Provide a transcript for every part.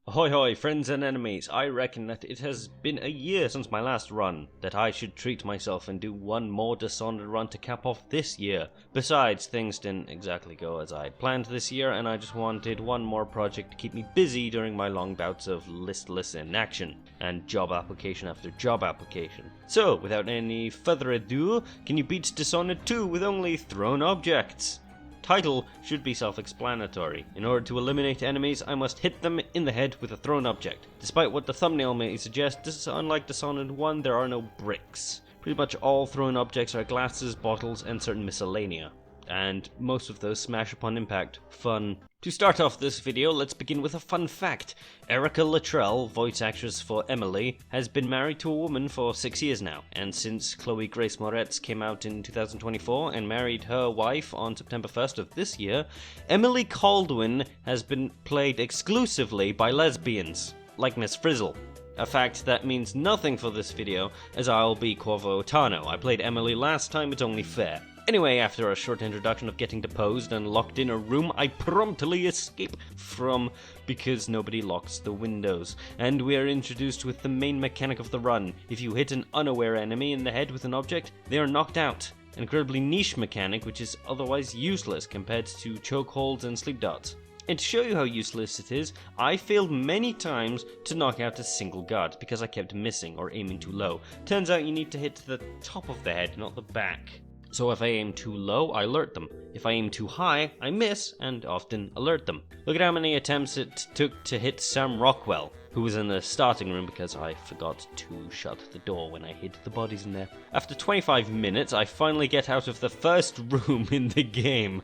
Ahoy hoy, friends and enemies, I reckon that it has been a year since my last run, that I should treat myself and do one more Dishonored run to cap off this year. Besides, things didn't exactly go as I planned this year, and I just wanted one more project to keep me busy during my long bouts of listless inaction, and job application after job application. So, without any further ado, can you beat Dishonored 2 with only thrown objects? Title should be self-explanatory. In order to eliminate enemies, I must hit them in the head with a thrown object. Despite what the thumbnail may suggest, unlike Dishonored 1, there are no bricks. Pretty much all thrown objects are glasses, bottles, and certain miscellanea. And most of those smash upon impact. Fun. To start off this video, let's begin with a fun fact. Erica Luttrell, voice actress for Emily, has been married to a woman for 6 years now, and since Chloe Grace Moretz came out in 2024 and married her wife on September 1st of this year, Emily Caldwin has been played exclusively by lesbians, like Miss Frizzle. A fact that means nothing for this video, as I'll be Quavo Tano. I played Emily last time, it's only fair. Anyway, after a short introduction of getting deposed and locked in a room, I promptly escape from because nobody locks the windows. And we are introduced with the main mechanic of the run. If you hit an unaware enemy in the head with an object, they are knocked out. An incredibly niche mechanic which is otherwise useless compared to chokeholds and sleep darts. And to show you how useless it is, I failed many times to knock out a single guard because I kept missing or aiming too low. Turns out you need to hit the top of the head, not the back. So if I aim too low, I alert them. If I aim too high, I miss and often alert them. Look at how many attempts it took to hit Sam Rockwell, who was in the starting room because I forgot to shut the door when I hid the bodies in there. After 25 minutes, I finally get out of the first room in the game.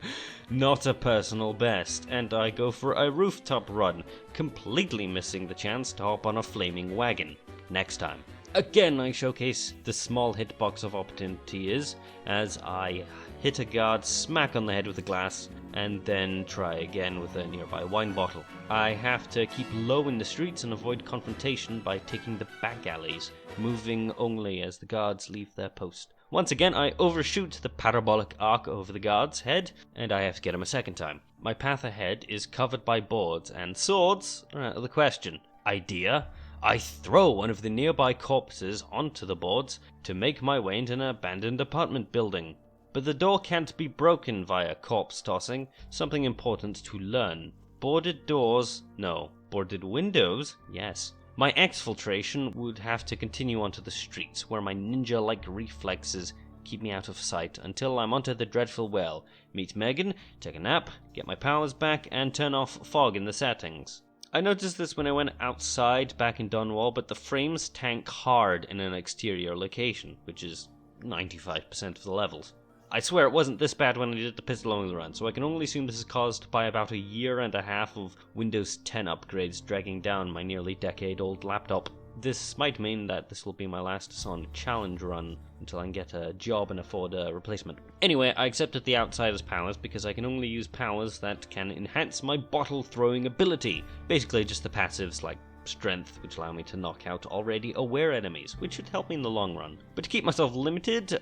Not a personal best, and I go for a rooftop run, completely missing the chance to hop on a flaming wagon. Next time. Again, I showcase the small hitbox of opportunity is, as I hit a guard smack on the head with a glass, and then try again with a nearby wine bottle. I have to keep low in the streets and avoid confrontation by taking the back alleys, moving only as the guards leave their post. Once again, I overshoot the parabolic arc over the guard's head, and I have to get him a second time. My path ahead is covered by boards, and swords are out of the question. Idea? I throw one of the nearby corpses onto the boards to make my way into an abandoned apartment building. But the door can't be broken via corpse tossing, something important to learn. Boarded doors? No. Boarded windows? Yes. My exfiltration would have to continue onto the streets, where my ninja-like reflexes keep me out of sight until I'm onto the dreadful well, meet Megan, take a nap, get my powers back, and turn off fog in the settings. I noticed this when I went outside back in Dunwall, but the frames tank hard in an exterior location, which is 95% of the levels. I swear it wasn't this bad when I did the pistol-only run, so I can only assume this is caused by about a year and a half of Windows 10 upgrades dragging down my nearly decade-old laptop. This might mean that this will be my last Dishonored challenge run until I can get a job and afford a replacement. Anyway, I accepted the Outsider's powers because I can only use powers that can enhance my bottle throwing ability. Basically just the passives like strength, which allow me to knock out already aware enemies, which should help me in the long run. But to keep myself limited,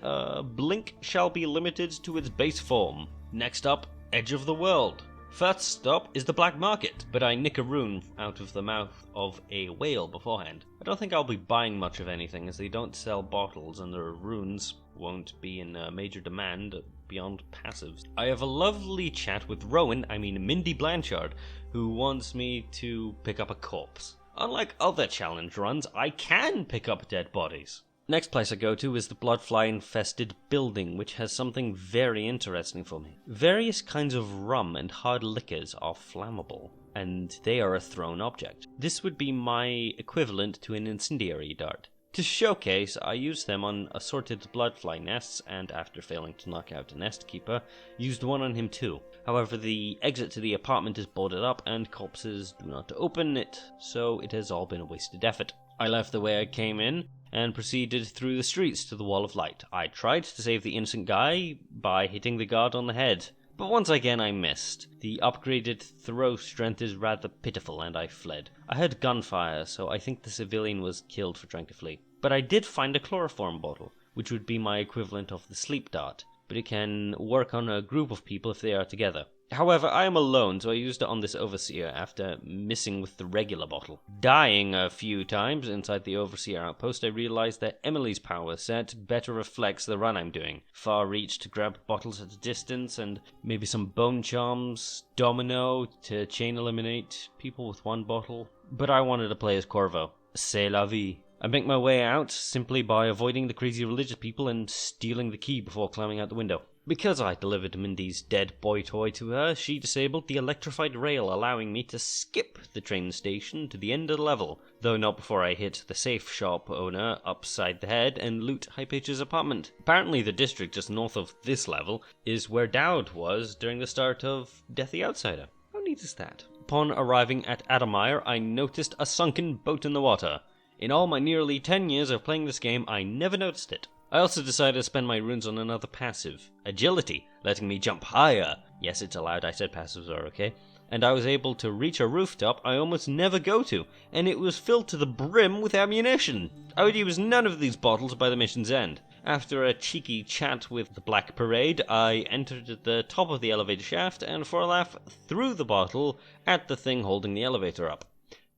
Blink shall be limited to its base form. Next up, Edge of the World. First stop is the black market, but I nick a rune out of the mouth of a whale beforehand. I don't think I'll be buying much of anything as they don't sell bottles and their runes won't be in major demand beyond passives. I have a lovely chat with Mindy Blanchard, who wants me to pick up a corpse. Unlike other challenge runs, I can pick up dead bodies. Next place I go to is the bloodfly-infested building, which has something very interesting for me. Various kinds of rum and hard liquors are flammable, and they are a thrown object. This would be my equivalent to an incendiary dart. To showcase, I used them on assorted bloodfly nests, and after failing to knock out a nest keeper, used one on him too. However, the exit to the apartment is boarded up, and corpses do not open it, so it has all been a wasted effort. I left the way I came in, and proceeded through the streets to the Wall of Light. I tried to save the innocent guy by hitting the guard on the head, but once again I missed. The upgraded throw strength is rather pitiful, and I fled. I heard gunfire, so I think the civilian was killed for trying to flee. But I did find a chloroform bottle, which would be my equivalent of the sleep dart, but it can work on a group of people if they are together. However, I am alone, so I used it on this overseer after missing with the regular bottle. Dying a few times inside the overseer outpost, I realized that Emily's power set better reflects the run I'm doing. Far reach to grab bottles at a distance, and maybe some bone charms, domino to chain eliminate people with one bottle. But I wanted to play as Corvo. C'est la vie. I make my way out simply by avoiding the crazy religious people and stealing the key before climbing out the window. Because I delivered Mindy's dead boy toy to her, she disabled the electrified rail, allowing me to skip the train station to the end of the level, though not before I hit the safe shop owner upside the head and loot Hypatia's apartment. Apparently the district just north of this level is where Dowd was during the start of Death the Outsider. How neat is that? Upon arriving at Adamire, I noticed a sunken boat in the water. In all my nearly 10 years of playing this game, I never noticed it. I also decided to spend my runes on another passive, Agility, letting me jump higher. Yes, it's allowed, I said passives are okay. And I was able to reach a rooftop I almost never go to, and it was filled to the brim with ammunition. I would use none of these bottles by the mission's end. After a cheeky chat with the Black Parade, I entered at the top of the elevator shaft and for a laugh threw the bottle at the thing holding the elevator up.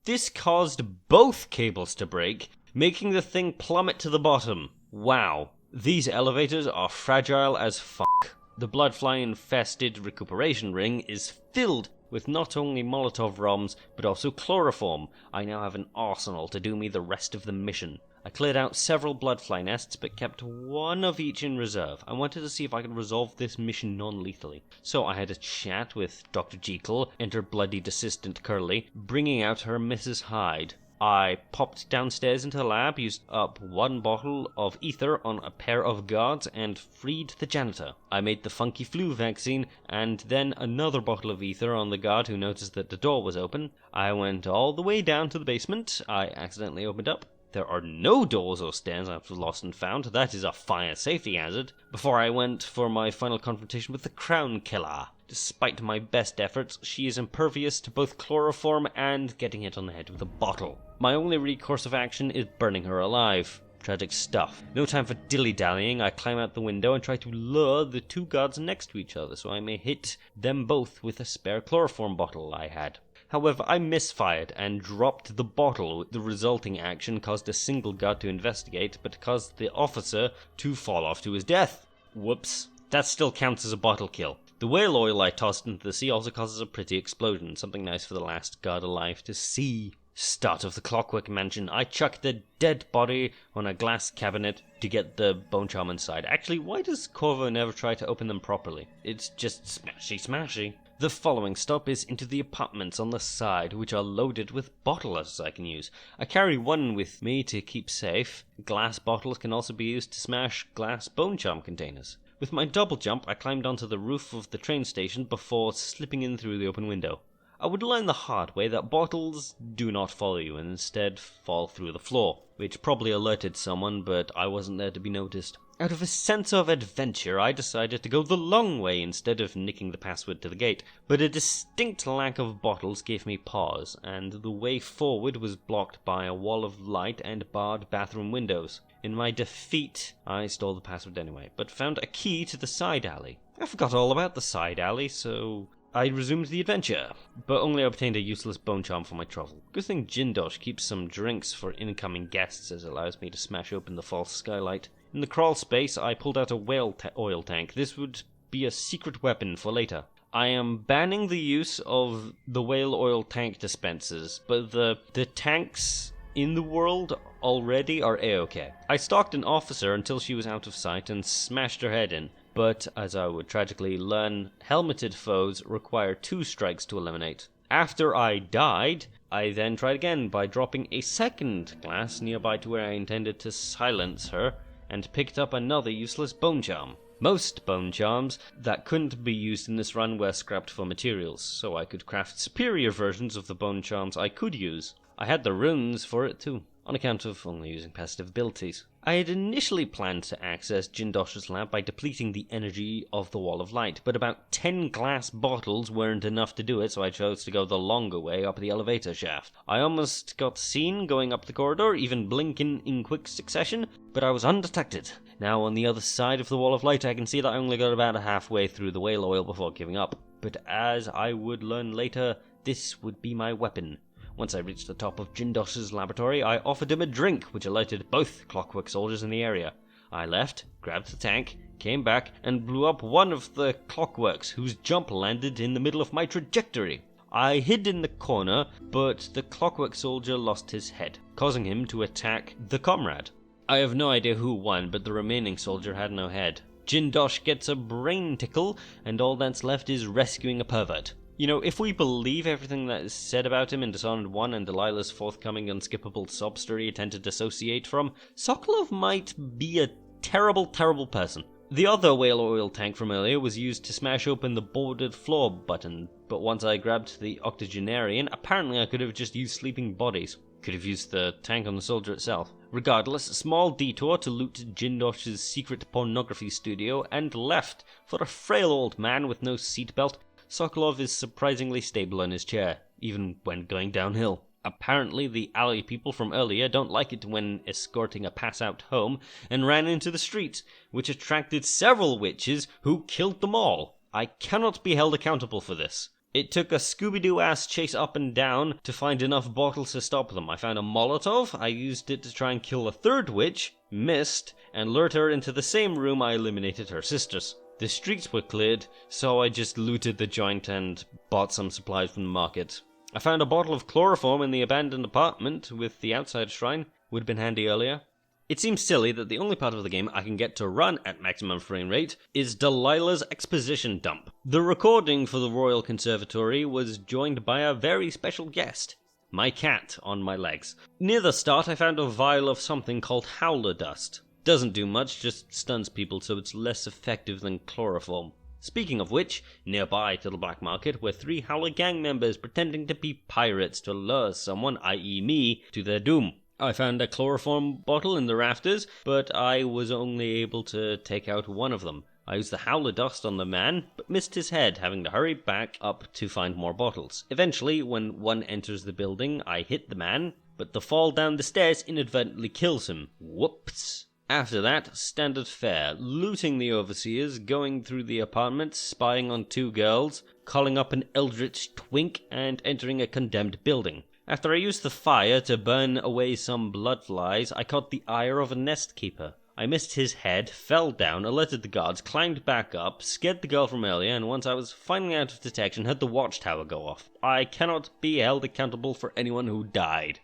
This caused both cables to break, making the thing plummet to the bottom. Wow, these elevators are fragile as fuck. The bloodfly-infested recuperation ring is filled with not only Molotov ROMs, but also chloroform. I now have an arsenal to do me the rest of the mission. I cleared out several bloodfly nests, but kept one of each in reserve. I wanted to see if I could resolve this mission non-lethally. So I had a chat with Dr. Jekyll and her bloodied assistant Curly, bringing out her Mrs. Hyde. I popped downstairs into the lab, used up one bottle of ether on a pair of guards, and freed the janitor. I made the funky flu vaccine, and then another bottle of ether on the guard who noticed that the door was open. I went all the way down to the basement. I accidentally opened up. There are no doors or stairs after Lost and Found. That is a fire safety hazard. Before I went for my final confrontation with the Crown Killer. Despite my best efforts, she is impervious to both chloroform and getting hit on the head with a bottle. My only recourse of action is burning her alive. Tragic stuff. No time for dilly-dallying. I climb out the window and try to lure the two guards next to each other so I may hit them both with a spare chloroform bottle I had. However, I misfired and dropped the bottle. The resulting action caused a single guard to investigate, but caused the officer to fall off to his death. Whoops. That still counts as a bottle kill. The whale oil I tossed into the sea also causes a pretty explosion, something nice for the last guard alive to see. Start of the Clockwork Mansion. I chucked the dead body on a glass cabinet to get the bone charm inside. Actually, why does Corvo never try to open them properly? It's just smashy. The following stop is into the apartments on the side, which are loaded with bottles I can use. I carry one with me to keep safe. Glass bottles can also be used to smash glass bone charm containers. With my double jump, I climbed onto the roof of the train station before slipping in through the open window. I would learn the hard way that bottles do not follow you and instead fall through the floor, which probably alerted someone, but I wasn't there to be noticed. Out of a sense of adventure, I decided to go the long way instead of nicking the password to the gate, but a distinct lack of bottles gave me pause, and the way forward was blocked by a wall of light and barred bathroom windows. In my defeat, I stole the password anyway, but found a key to the side alley. I forgot all about the side alley, so I resumed the adventure, but only obtained a useless bone charm for my trouble. Good thing Jindosh keeps some drinks for incoming guests, as it allows me to smash open the false skylight. In the crawl space, I pulled out a whale oil tank. This would be a secret weapon for later. I am banning the use of the whale oil tank dispensers, but the tanks in the world already are a-okay. I stalked an officer until she was out of sight and smashed her head in, but as I would tragically learn, helmeted foes require 2 strikes to eliminate. After I died, I then tried again by dropping a second glass nearby to where I intended to silence her, and picked up another useless bone charm. Most bone charms that couldn't be used in this run were scrapped for materials, so I could craft superior versions of the bone charms I could use. I had the runes for it too, on account of only using passive abilities. I had initially planned to access Jindosh's lab by depleting the energy of the Wall of Light, but about 10 glass bottles weren't enough to do it, so I chose to go the longer way up the elevator shaft. I almost got seen going up the corridor, even blinking in quick succession, but I was undetected. Now on the other side of the Wall of Light, I can see that I only got about halfway through the whale oil before giving up. but as I would learn later, this would be my weapon. Once I reached the top of Jindosh's laboratory, I offered him a drink, which alerted both clockwork soldiers in the area. I left, grabbed the tank, came back, and blew up one of the clockworks, whose jump landed in the middle of my trajectory. I hid in the corner, but the clockwork soldier lost his head, causing him to attack the comrade. I have no idea who won, but the remaining soldier had no head. Jindosh gets a brain tickle, and all that's left is rescuing a pervert. You know, if we believe everything that is said about him in Dishonored 1 and Delilah's forthcoming unskippable sob story you tend to dissociate from, Sokolov might be a terrible, terrible person. The other whale oil tank from earlier was used to smash open the boarded floor button, but once I grabbed the octogenarian, apparently I could have just used sleeping bodies. Could have used the tank on the soldier itself. Regardless, a small detour to loot Jindosh's secret pornography studio and left. For a frail old man with no seatbelt, Sokolov is surprisingly stable in his chair, even when going downhill. Apparently the alley people from earlier don't like it when escorting a pass-out home, and ran into the streets, which attracted several witches who killed them all. I cannot be held accountable for this. It took a Scooby-Doo-ass chase up and down to find enough bottles to stop them. I found a Molotov, I used it to try and kill a third witch, missed, and lured her into the same room I eliminated her sisters. The streets were cleared, so I just looted the joint and bought some supplies from the market. I found a bottle of chloroform in the abandoned apartment with the outside shrine. Would have been handy earlier. It seems silly that the only part of the game I can get to run at maximum frame rate is Delilah's exposition dump. The recording for the Royal Conservatory was joined by a very special guest. My cat on my legs. Near the start I found a vial of something called howler dust. Doesn't do much, just stuns people, so it's less effective than chloroform. Speaking of which, nearby to the black market were 3 Howler gang members pretending to be pirates to lure someone, i.e. me, to their doom. I found a chloroform bottle in the rafters, but I was only able to take out one of them. I used the howler dust on the man, but missed his head, having to hurry back up to find more bottles. Eventually, when one enters the building, I hit the man, but the fall down the stairs inadvertently kills him. Whoops. After that, standard fare, looting the overseers, going through the apartments, spying on 2 girls, calling up an eldritch twink, and entering a condemned building. After I used the fire to burn away some bloodflies, I caught the ire of a nest keeper. I missed his head, fell down, alerted the guards, climbed back up, scared the girl from earlier, and once I was finally out of detection, had the watchtower go off. I cannot be held accountable for anyone who died.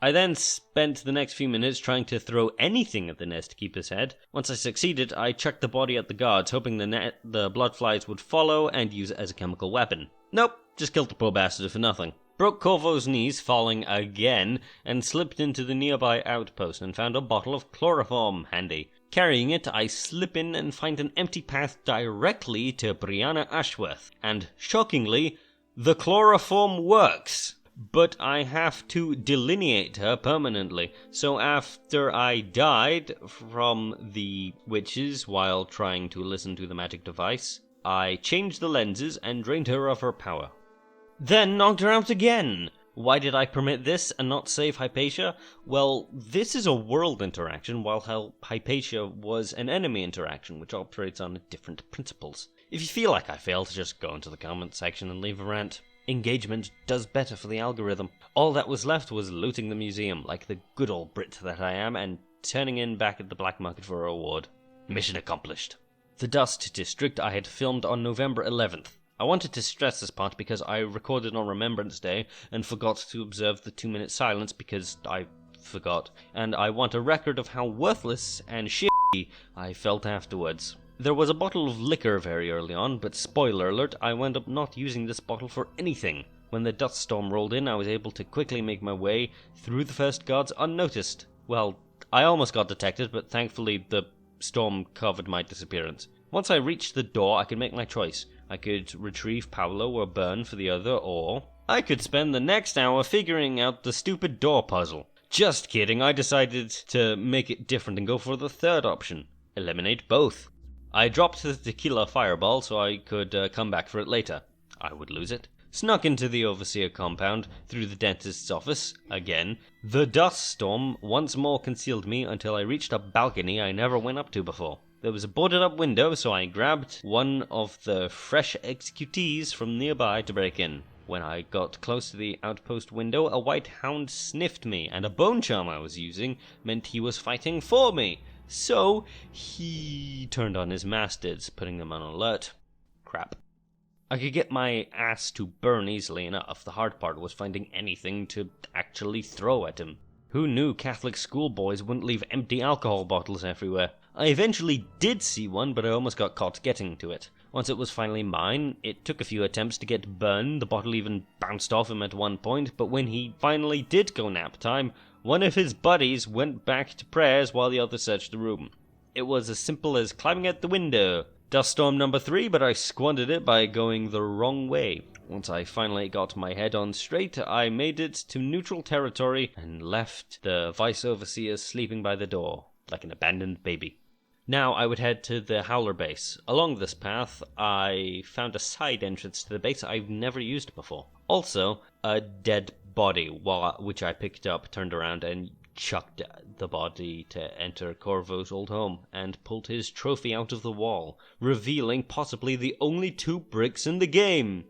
I then spent the next few minutes trying to throw anything at the nest keeper's head. Once I succeeded, I chucked the body at the guards, hoping the bloodflies would follow and use it as a chemical weapon. Nope, just killed the poor bastard for nothing. Broke Corvo's knees, falling again, and slipped into the nearby outpost and found a bottle of chloroform handy. Carrying it, I slip in and find an empty path directly to Brianna Ashworth. And, shockingly, the chloroform works! But I have to delineate her permanently. So after I died from the witches while trying to listen to the magic device, I changed the lenses and drained her of her power. Then knocked her out again! Why did I permit this and not save Hypatia? Well, this is a world interaction, while Hypatia was an enemy interaction, which operates on different principles. If you feel like I failed, just go into the comment section and leave a rant. Engagement does better for the algorithm. All that was left was looting the museum, like the good old Brit that I am, and turning in back at the black market for a reward. Mission accomplished. The Dust District I had filmed on November 11th. I wanted to stress this part because I recorded on Remembrance Day and forgot to observe the 2-minute silence because I forgot, and I want a record of how worthless and shitty I felt afterwards. There was a bottle of liquor very early on, but spoiler alert, I wound up not using this bottle for anything. When the dust storm rolled in, I was able to quickly make my way through the first guards unnoticed. Well, I almost got detected, but thankfully the storm covered my disappearance. Once I reached the door, I could make my choice. I could retrieve Paolo or burn for the other, or I could spend the next hour figuring out the stupid door puzzle. Just kidding, I decided to make it different and go for the third option. Eliminate both. I dropped the tequila fireball so I could come back for it later. I would lose it. Snuck into the overseer compound, through the dentist's office, again. The dust storm once more concealed me until I reached a balcony I never went up to before. There was a boarded up window, so I grabbed one of the fresh executees from nearby to break in. When I got close to the outpost window, a white hound sniffed me, and a bone charm I was using meant he was fighting for me. So he turned on his masters, putting them on alert. Crap. I could get my ass to burn easily enough. The hard part was finding anything to actually throw at him. Who knew Catholic schoolboys wouldn't leave empty alcohol bottles everywhere? I eventually did see one, but I almost got caught getting to it. Once it was finally mine, it took a few attempts to get burned. The bottle even bounced off him at one point, but when he finally did go nap time, one of his buddies went back to prayers while the other searched the room. It was as simple as climbing out the window. Dust storm number 3, but I squandered it by going the wrong way. Once I finally got my head on straight, I made it to neutral territory and left the vice overseer sleeping by the door, like an abandoned baby. Now I would head to the Howler base. Along this path, I found a side entrance to the base I've never used before. Also, a dead body, which I picked up, turned around, and chucked the body to enter Corvo's old home, and pulled his trophy out of the wall, revealing possibly the only 2 bricks in the game.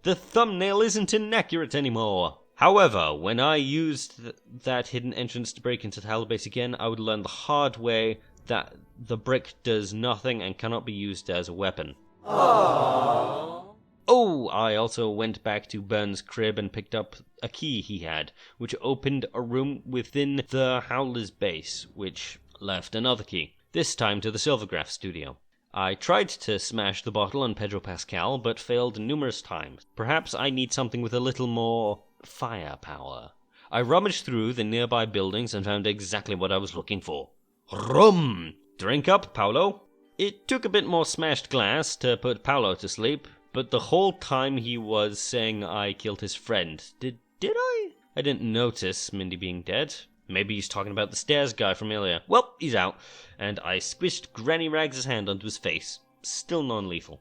The thumbnail isn't inaccurate anymore. However, when I used that hidden entrance to break into the Howler base again, I would learn the hard way that the brick does nothing and cannot be used as a weapon. Aww. Oh, I also went back to Byrne's crib and picked up a key he had, which opened a room within the Howler's base, which left another key, this time to the Silvergraph studio. I tried to smash the bottle on Pedro Pascal, but failed numerous times. Perhaps I need something with a little more firepower. I rummaged through the nearby buildings and found exactly what I was looking for. Rum! Drink up, Paolo. It took a bit more smashed glass to put Paolo to sleep, but the whole time he was saying I killed his friend. Did I? I didn't notice Mindy being dead. Maybe he's talking about the stairs guy from earlier. Well, he's out, and I squished Granny Rags' hand onto his face. Still non-lethal.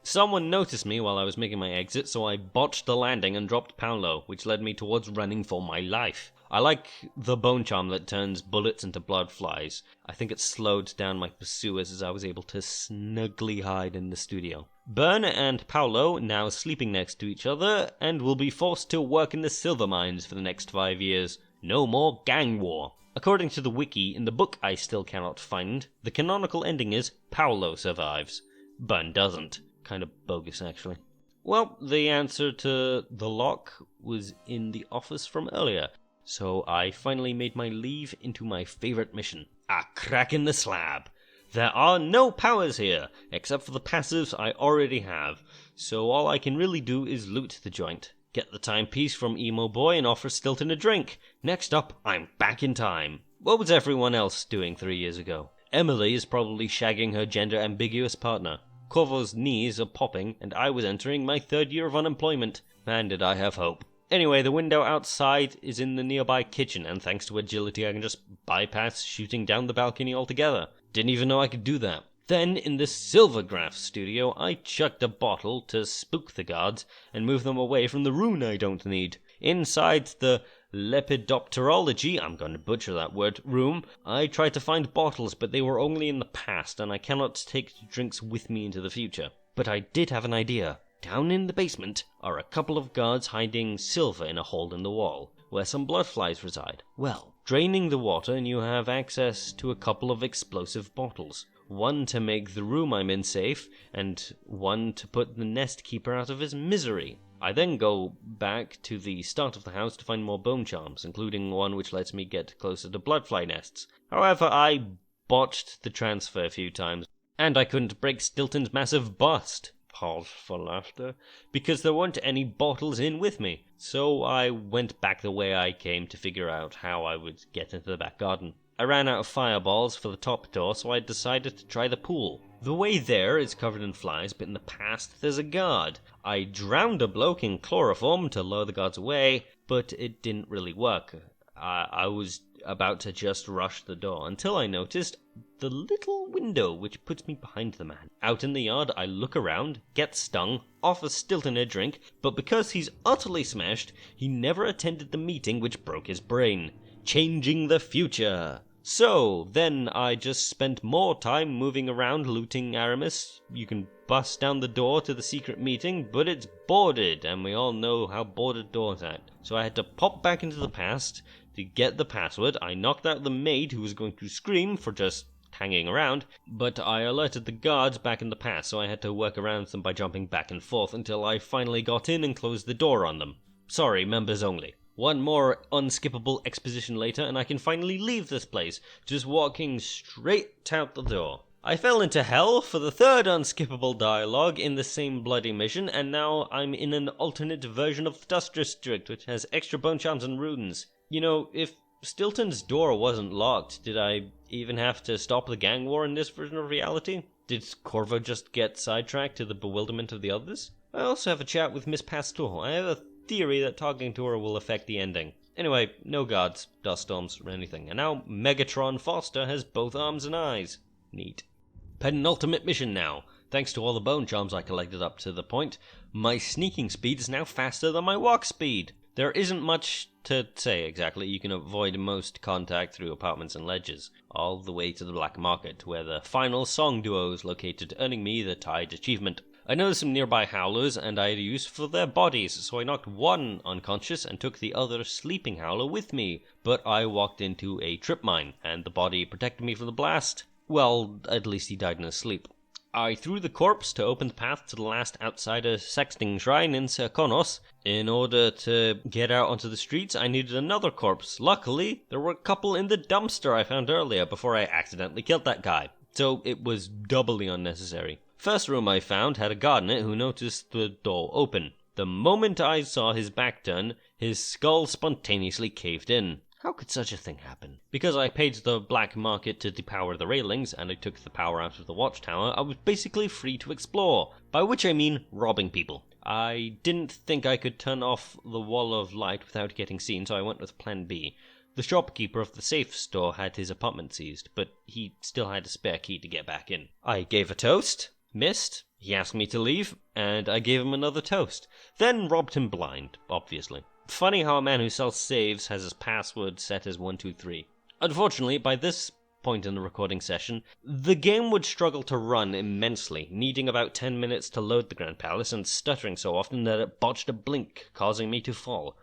Someone noticed me while I was making my exit, so I botched the landing and dropped Paolo, which led me towards running for my life. I like the bone charm that turns bullets into blood flies. I think it slowed down my pursuers as I was able to snugly hide in the studio. Byrne and Paolo now sleeping next to each other, and will be forced to work in the silver mines for the next 5 years. No more gang war. According to the wiki, in the book I still cannot find, the canonical ending is Paolo survives. Byrne doesn't. Kind of bogus, actually. Well, the answer to the lock was in the office from earlier, so I finally made my leave into my favorite mission, a crack in the slab. There are no powers here, except for the passives I already have, so all I can really do is loot the joint, get the timepiece from Emo Boy, and offer Stilton a drink. Next up, I'm back in time. What was everyone else doing 3 years ago? Emily is probably shagging her gender-ambiguous partner. Corvo's knees are popping, and I was entering my 3rd year of unemployment. Man, did I have hope. Anyway, the window outside is in the nearby kitchen, and thanks to agility I can just bypass shooting down the balcony altogether. Didn't even know I could do that. Then, in the Silvergraph studio, I chucked a bottle to spook the guards and move them away from the rune I don't need. Inside the Lepidopterology, I'm going to butcher that word, room, I tried to find bottles, but they were only in the past, and I cannot take drinks with me into the future. But I did have an idea. Down in the basement are a couple of guards hiding silver in a hole in the wall, where some bloodflies reside. Well, draining the water and you have access to a couple of explosive bottles. One to make the room I'm in safe, and one to put the nest keeper out of his misery. I then go back to the start of the house to find more bone charms, including one which lets me get closer to bloodfly nests. However, I botched the transfer a few times, and I couldn't break Stilton's massive bust. Pause for laughter. Because there weren't any bottles in with me. So I went back the way I came to figure out how I would get into the back garden. I ran out of fireballs for the top door, so I decided to try the pool. The way there is covered in flies, but in the past there's a guard. I drowned a bloke in chloroform to lure the guards away, but it didn't really work. I was about to just rush the door until I noticed the little window which puts me behind the man. Out in the yard, I look around, get stung, offer Stilton a drink, but because he's utterly smashed, he never attended the meeting which broke his brain. Changing the future. So, then I just spent more time moving around looting Aramis. You can bust down the door to the secret meeting, but it's boarded, and we all know how boarded doors act. So I had to pop back into the past to get the password. I knocked out the maid who was going to scream for just hanging around, but I alerted the guards back in the past, so I had to work around them by jumping back and forth until I finally got in and closed the door on them. Sorry, members only. One more unskippable exposition later, and I can finally leave this place, just walking straight out the door. I fell into hell for the third unskippable dialogue in the same bloody mission, and now I'm in an alternate version of the Dust District, which has extra bone charms and runes. You know, if Stilton's door wasn't locked, did I even have to stop the gang war in this version of reality? Did Corvo just get sidetracked to the bewilderment of the others? I also have a chat with Miss Pastor. I have a theory that talking to her will affect the ending. Anyway, no gods, dust storms, or anything. And now Megatron Foster has both arms and eyes. Neat. Penultimate mission now. Thanks to all the bone charms I collected up to the point, my sneaking speed is now faster than my walk speed. There isn't much to say exactly. You can avoid most contact through apartments and ledges, all the way to the black market, where the final song duo is located, earning me the Tide achievement. I noticed some nearby howlers, and I had use for their bodies, so I knocked one unconscious and took the other sleeping howler with me, but I walked into a trip mine, and the body protected me from the blast. Well, at least he died in his sleep. I threw the corpse to open the path to the last outsider sexting shrine in Serkonos. In order to get out onto the streets, I needed another corpse. Luckily, there were a couple in the dumpster I found earlier before I accidentally killed that guy, so it was doubly unnecessary. First room I found had a guard in it who noticed the door open. The moment I saw his back turn, his skull spontaneously caved in. How could such a thing happen? Because I paid the black market to depower the railings, and I took the power out of the watchtower, I was basically free to explore, by which I mean robbing people. I didn't think I could turn off the wall of light without getting seen, so I went with plan B. The shopkeeper of the safe store had his apartment seized, but he still had a spare key to get back in. I gave a toast. Missed. He asked me to leave, and I gave him another toast. Then robbed him blind, obviously. Funny how a man who sells saves has his password set as 123. Unfortunately, by this point in the recording session, the game would struggle to run immensely, needing about 10 minutes to load the Grand Palace and stuttering so often that it botched a blink, causing me to fall.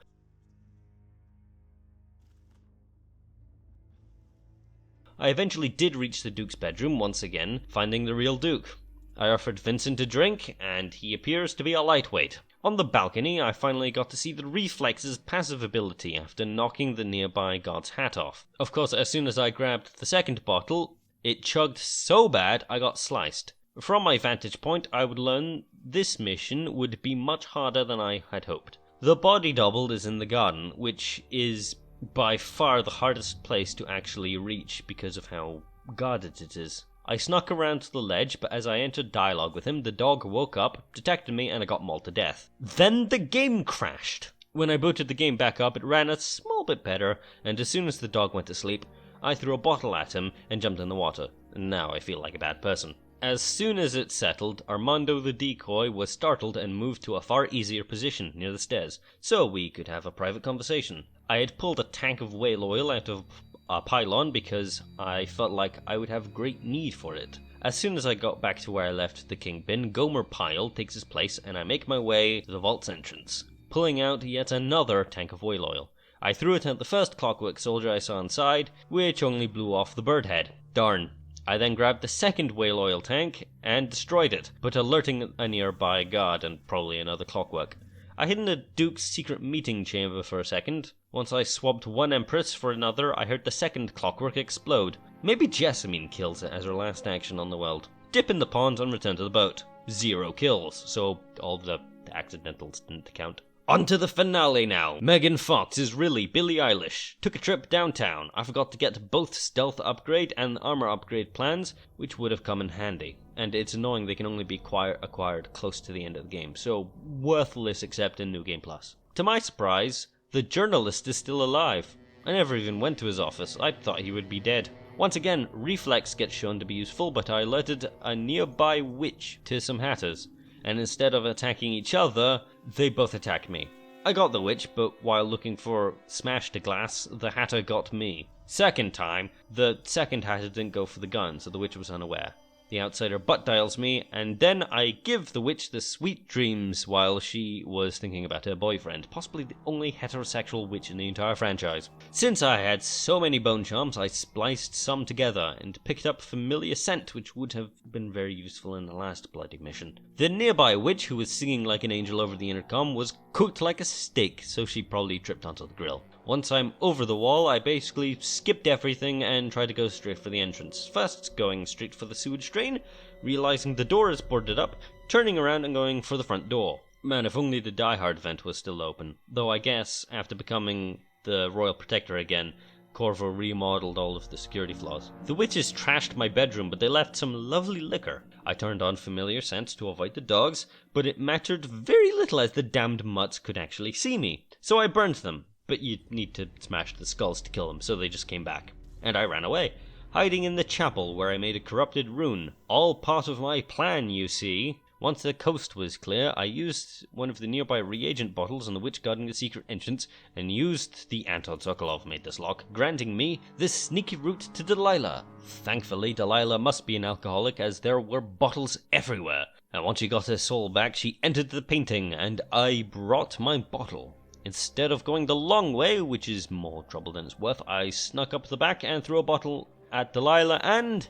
I eventually did reach the Duke's bedroom once again, finding the real Duke. I offered Vincent a drink, and he appears to be a lightweight. On the balcony, I finally got to see the Reflex's passive ability after knocking the nearby guard's hat off. Of course, as soon as I grabbed the second bottle, it chugged so bad I got sliced. From my vantage point, I would learn this mission would be much harder than I had hoped. The body double is in the garden, which is by far the hardest place to actually reach because of how guarded it is. I snuck around to the ledge, but as I entered dialogue with him, the dog woke up, detected me, and I got mauled to death. Then the game crashed. When I booted the game back up, it ran a small bit better, and as soon as the dog went to sleep, I threw a bottle at him and jumped in the water. And now I feel like a bad person. As soon as it settled, Armando the decoy was startled and moved to a far easier position near the stairs, so we could have a private conversation. I had pulled a tank of whale oil out of a pylon because I felt like I would have great need for it. As soon as I got back to where I left the Kingpin, Gomer Pyle takes his place and I make my way to the vault's entrance, pulling out yet another tank of whale oil. I threw it at the first clockwork soldier I saw inside, which only blew off the bird head. Darn. I then grabbed the second whale oil tank and destroyed it, but alerting a nearby guard and probably another clockwork. I hid in the Duke's secret meeting chamber for a second. Once I swapped one Empress for another, I heard the second clockwork explode. Maybe Jessamine kills it as her last action on the world. Dip in the pond and return to the boat. 0 kills, so all the accidentals didn't count. On to the finale now. Megan Fox is really Billie Eilish. Took a trip downtown. I forgot to get both stealth upgrade and armor upgrade plans, which would have come in handy. And it's annoying they can only be acquired close to the end of the game, so worthless except in New Game Plus. To my surprise, the journalist is still alive. I never even went to his office. I thought he would be dead. Once again, Reflex gets shown to be useful, but I alerted a nearby witch to some hatters. And instead of attacking each other, they both attacked me. I got the witch, but while looking for smashed glass, the hatter got me. Second time, the second hatter didn't go for the gun, so the witch was unaware. The outsider butt dials me, and then I give the witch the sweet dreams while she was thinking about her boyfriend, possibly the only heterosexual witch in the entire franchise. Since I had so many bone charms, I spliced some together and picked up familiar scent, which would have been very useful in the last bloody mission. The nearby witch, who was singing like an angel over the intercom, was cooked like a steak, so she probably tripped onto the grill. Once I'm over the wall, I basically skipped everything and tried to go straight for the entrance. First, going straight for the sewage drain, realizing the door is boarded up, turning around and going for the front door. Man, if only the Die Hard vent was still open. Though I guess, after becoming the Royal Protector again, Corvo remodeled all of the security flaws. The witches trashed my bedroom, but they left some lovely liquor. I turned on familiar scents to avoid the dogs, but it mattered very little as the damned mutts could actually see me. So I burned them. But you'd need to smash the skulls to kill them, so they just came back. And I ran away, hiding in the chapel where I made a corrupted rune. All part of my plan, you see. Once the coast was clear, I used one of the nearby reagent bottles on the witch guarding the secret entrance, and used the Anton Sokolov made this lock, granting me this sneaky route to Delilah. Thankfully, Delilah must be an alcoholic, as there were bottles everywhere. And once she got her soul back, she entered the painting, and I brought my bottle. Instead of going the long way, which is more trouble than it's worth, I snuck up the back and threw a bottle at Delilah, and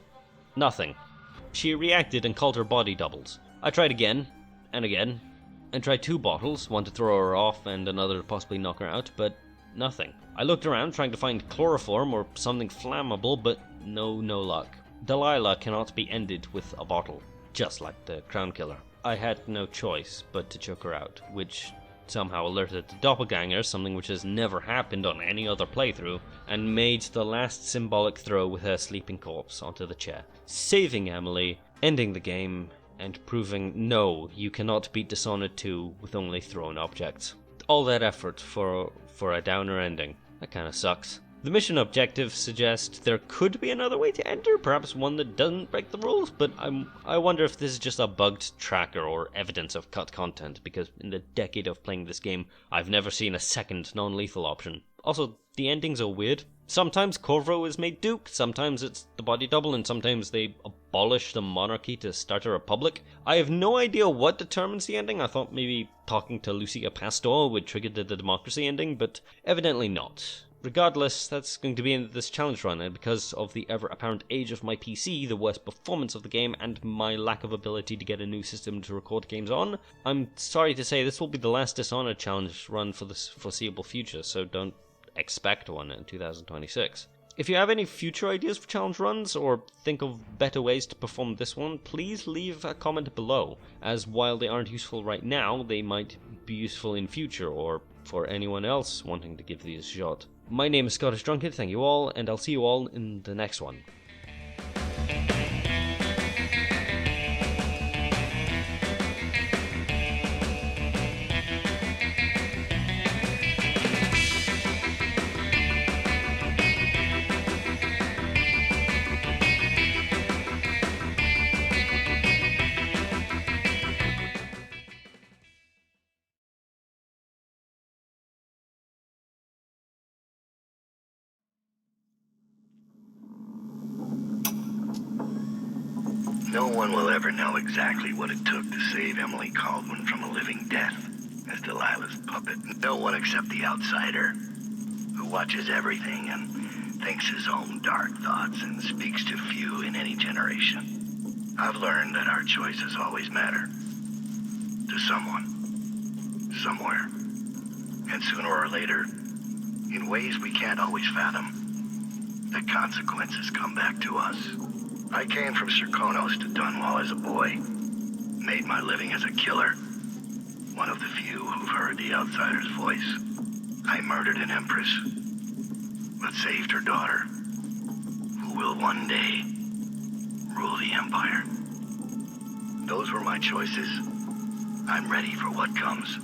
nothing. She reacted and called her body doubles. I tried again, and again, and tried 2 bottles, one to throw her off and another to possibly knock her out, but nothing. I looked around trying to find chloroform or something flammable, but no luck. Delilah cannot be ended with a bottle, just like the Crown Killer. I had no choice but to choke her out, which somehow alerted the doppelganger, something which has never happened on any other playthrough, and made the last symbolic throw with her sleeping corpse onto the chair, saving Emily, ending the game, and proving no, you cannot beat Dishonored 2 with only thrown objects. All that effort for a downer ending. That kinda sucks. The mission objectives suggest there could be another way to enter, perhaps one that doesn't break the rules, but I wonder if this is just a bugged tracker or evidence of cut content, because in the decade of playing this game, I've never seen a second non-lethal option. Also, the endings are weird. Sometimes Corvo is made Duke, sometimes it's the body double, and sometimes they abolish the monarchy to start a republic. I have no idea what determines the ending. I thought maybe talking to Lucia Pastor would trigger the democracy ending, but evidently not. Regardless, that's going to be in this challenge run, and because of the ever-apparent age of my PC, the worst performance of the game, and my lack of ability to get a new system to record games on, I'm sorry to say this will be the last Dishonored challenge run for the foreseeable future, so don't expect one in 2026. If you have any future ideas for challenge runs, or think of better ways to perform this one, please leave a comment below, as while they aren't useful right now, they might be useful in future, or for anyone else wanting to give these a shot. My name is Scottish Drunkard, thank you all, and I'll see you all in the next one. No one will ever know exactly what it took to save Emily Caldwin from a living death as Delilah's puppet. No one except the outsider, who watches everything and thinks his own dark thoughts and speaks to few in any generation. I've learned that our choices always matter. To someone. Somewhere. And sooner or later, in ways we can't always fathom, the consequences come back to us. I came from Serkonos to Dunwall as a boy. Made my living as a killer. One of the few who've heard the outsider's voice. I murdered an empress, but saved her daughter, who will one day rule the empire. Those were my choices. I'm ready for what comes.